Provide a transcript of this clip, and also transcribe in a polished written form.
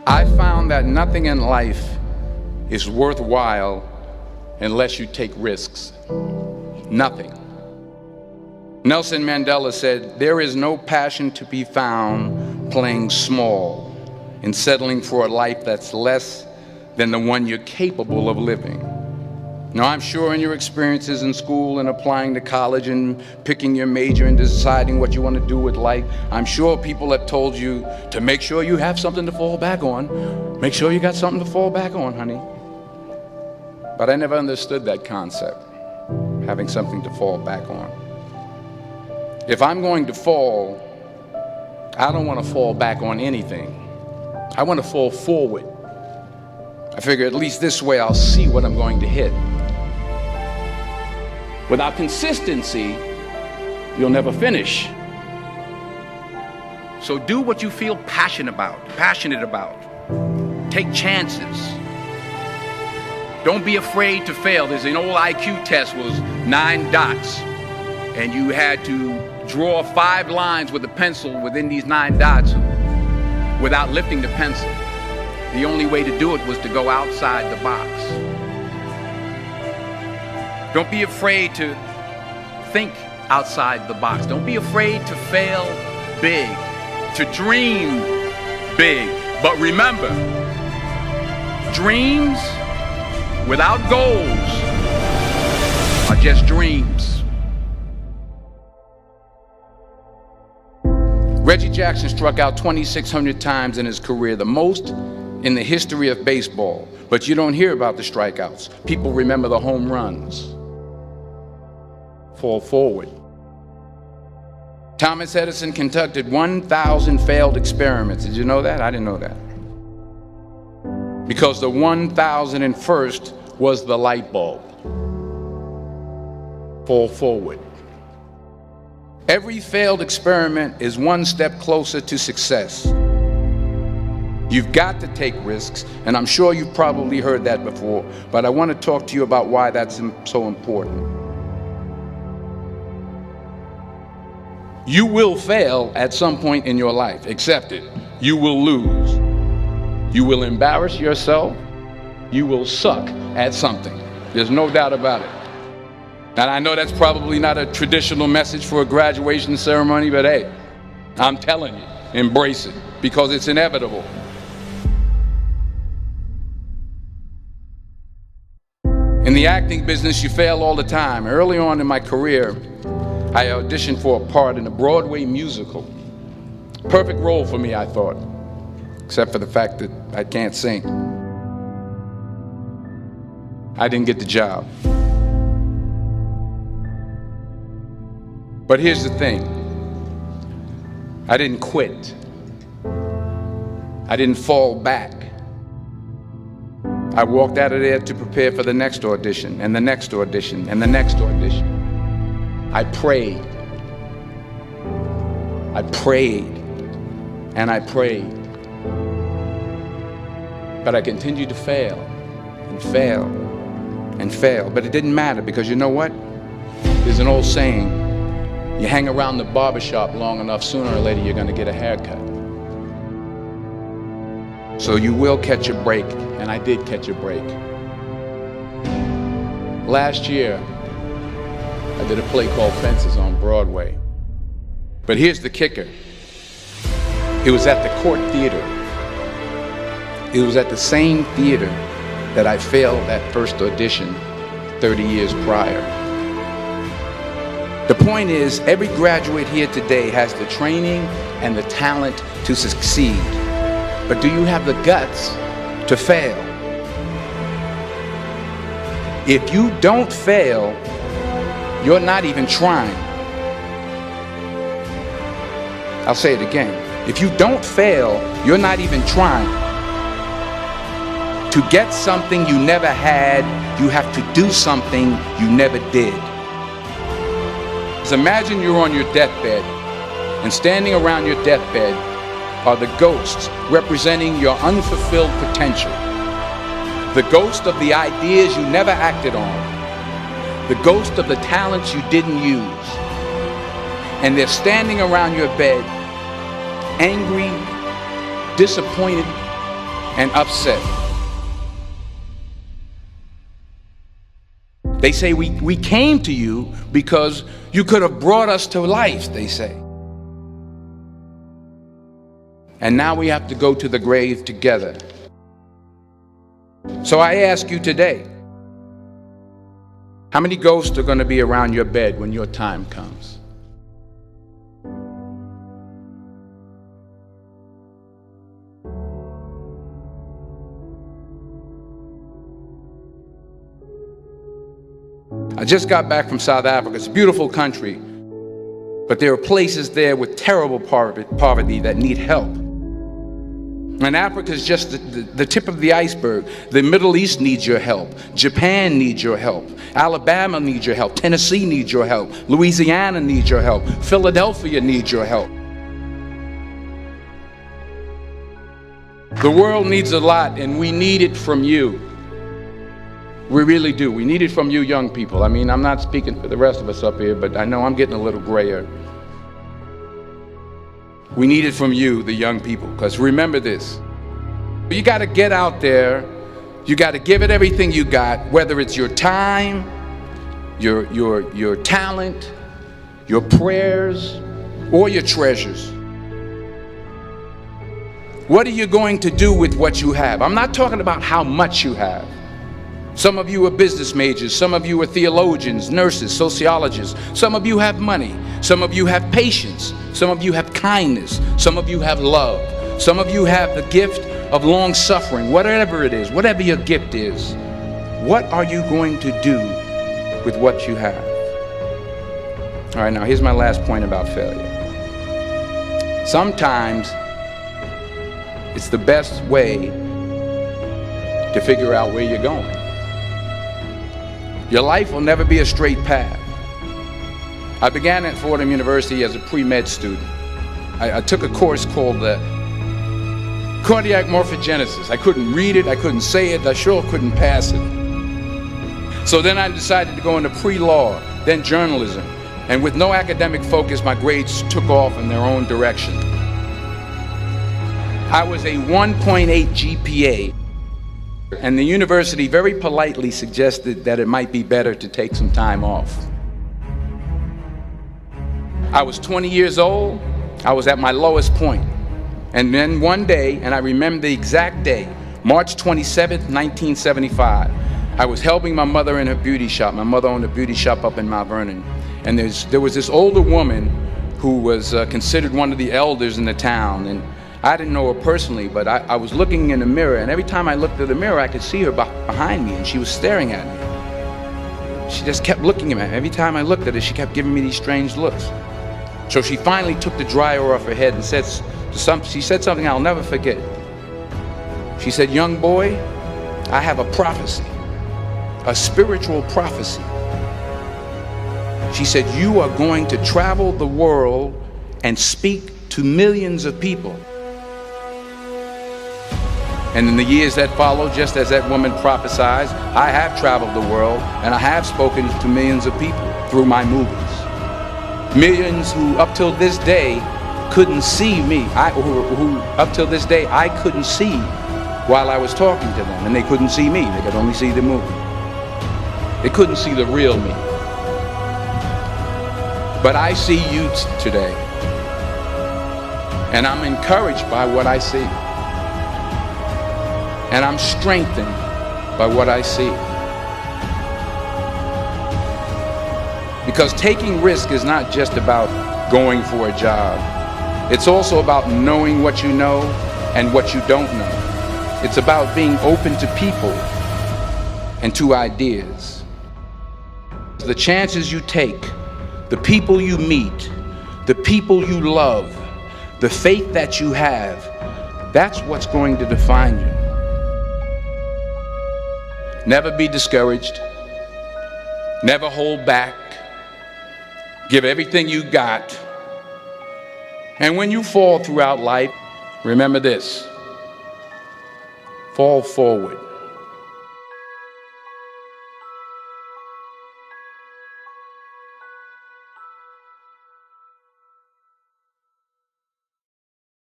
I found that nothing in life is worthwhile unless you take risks. Nothing. Nelson Mandela said, "There is no passion to be found playing small and settling for a life that's less than the one you're capable of living." Now, I'm sure in your experiences in school and applying to college and picking your major and deciding what you want to do with life, I'm sure people have told you to make sure you have something to fall back on. Make sure you got something to fall back on, honey. But I never understood that concept, having something to fall back on. If I'm going to fall, I don't want to fall back on anything. I want to fall forward. I figure at least this way I'll see what I'm going to hit. Without consistency, you'll never finish. So do what you feel passionate about. Take chances. Don't be afraid to fail. There's an old IQ test, was 9 dots, and you had to draw 5 lines with a pencil within these 9 dots without lifting the pencil. The only way to do it was to go outside the box. Don't be afraid to think outside the box. Don't be afraid to fail big, to dream big. But remember, dreams without goals are just dreams. Reggie Jackson struck out 2,600 times in his career, the most in the history of baseball. But you don't hear about the strikeouts. People remember the home runs. Fall forward. Thomas Edison conducted 1,000 failed experiments. Did you know that? I didn't know that. Because the 1,001st was the light bulb. Fall forward. Every failed experiment is one step closer to success. You've got to take risks, and I'm sure you've probably heard that before, but I want to talk to you about why that's so important. You will fail at some point in your life. Accept it. You will lose. You will embarrass yourself. You will suck at something. There's no doubt about it. And I know that's probably not a traditional message for a graduation ceremony, but hey, I'm telling you, embrace it, because it's inevitable. In the acting business, you fail all the time. Early on in my career, I auditioned for a part in a Broadway musical. Perfect role for me, I thought, except for the fact that I can't sing. I didn't get the job. But here's the thing. I didn't quit. I didn't fall back. I walked out of there to prepare for the next audition, and the next audition, and the next audition. I prayed. I prayed. And I prayed. But I continued to fail and fail and fail. But it didn't matter, because you know what? There's an old saying, you hang around the barbershop long enough, sooner or later you're going to get a haircut. So you will catch a break, and I did catch a break. Last year, I did a play called Fences on Broadway. But here's the kicker. It was at the Court Theater. It was at the same theater that I failed that first audition 30 years prior. The point is, every graduate here today has the training and the talent to succeed. But do you have the guts to fail? If you don't fail, you're not even trying. I'll say it again. If you don't fail, you're not even trying. To get something you never had, you have to do something you never did. So imagine you're on your deathbed, and standing around your deathbed are the ghosts representing your unfulfilled potential. The ghost of the ideas you never acted on. The ghost of the talents you didn't use. And they're standing around your bed, angry, disappointed, and upset. They say we came to you because you could have brought us to life, they say. And now we have to go to the grave together. So I ask you today, how many ghosts are going to be around your bed when your time comes? I just got back from South Africa. It's a beautiful country, but there are places there with terrible poverty that need help. And Africa is just the tip of the iceberg. The Middle East needs your help. Japan needs your help. Alabama needs your help. Tennessee needs your help. Louisiana needs your help. Philadelphia needs your help. The world needs a lot, and we need it from you. We really do. We need it from you young people. I mean, I'm not speaking for the rest of us up here, but I know I'm getting a little grayer. We need it from you, the young people, because remember this. You got to get out there. You got to give it everything you got, whether it's your time, your talent, your prayers, or your treasures. What are you going to do with what you have? I'm not talking about how much you have. Some of you are business majors, some of you are theologians, nurses, sociologists. Some of you have money, some of you have patience, some of you have kindness, some of you have love, some of you have the gift of long suffering. Whatever it is, whatever your gift is, what are you going to do with what you have? All right, now here's my last point about failure. Sometimes it's the best way to figure out where you're going. Your life will never be a straight path. I began at Fordham University as a pre-med student. I took a course called cardiac morphogenesis. I couldn't read it, I couldn't say it, I sure couldn't pass it. So then I decided to go into pre-law, then journalism. And with no academic focus, my grades took off in their own direction. I was a 1.8 GPA. And the university very politely suggested that it might be better to take some time off. I was 20 years old. I was at my lowest point. And then one day, and I remember the exact day, March 27th, 1975, I was helping my mother in her beauty shop. My mother owned a beauty shop up in Mount Vernon. And there was this older woman who was considered one of the elders in the town. And I didn't know her personally, but I was looking in the mirror, and every time I looked at the mirror, I could see her behind me, and she was staring at me. She just kept looking at me. Every time I looked at her, she kept giving me these strange looks. So she finally took the dryer off her head and she said something I'll never forget. She said, "Young boy, I have a prophecy, a spiritual prophecy." She said, "You are going to travel the world and speak to millions of people." And in the years that followed, just as that woman prophesied, I have traveled the world and I have spoken to millions of people through my movies. Millions who up till this day couldn't see me, who up till this day I couldn't see while I was talking to them, and they couldn't see me, they could only see the movie. They couldn't see the real me. But I see you today, and I'm encouraged by what I see. And I'm strengthened by what I see. Because taking risk is not just about going for a job. It's also about knowing what you know and what you don't know. It's about being open to people and to ideas. The chances you take, the people you meet, the people you love, the faith that you have, that's what's going to define you. Never be discouraged. Never hold back. Give everything you got. And when you fall throughout life, remember this: fall forward.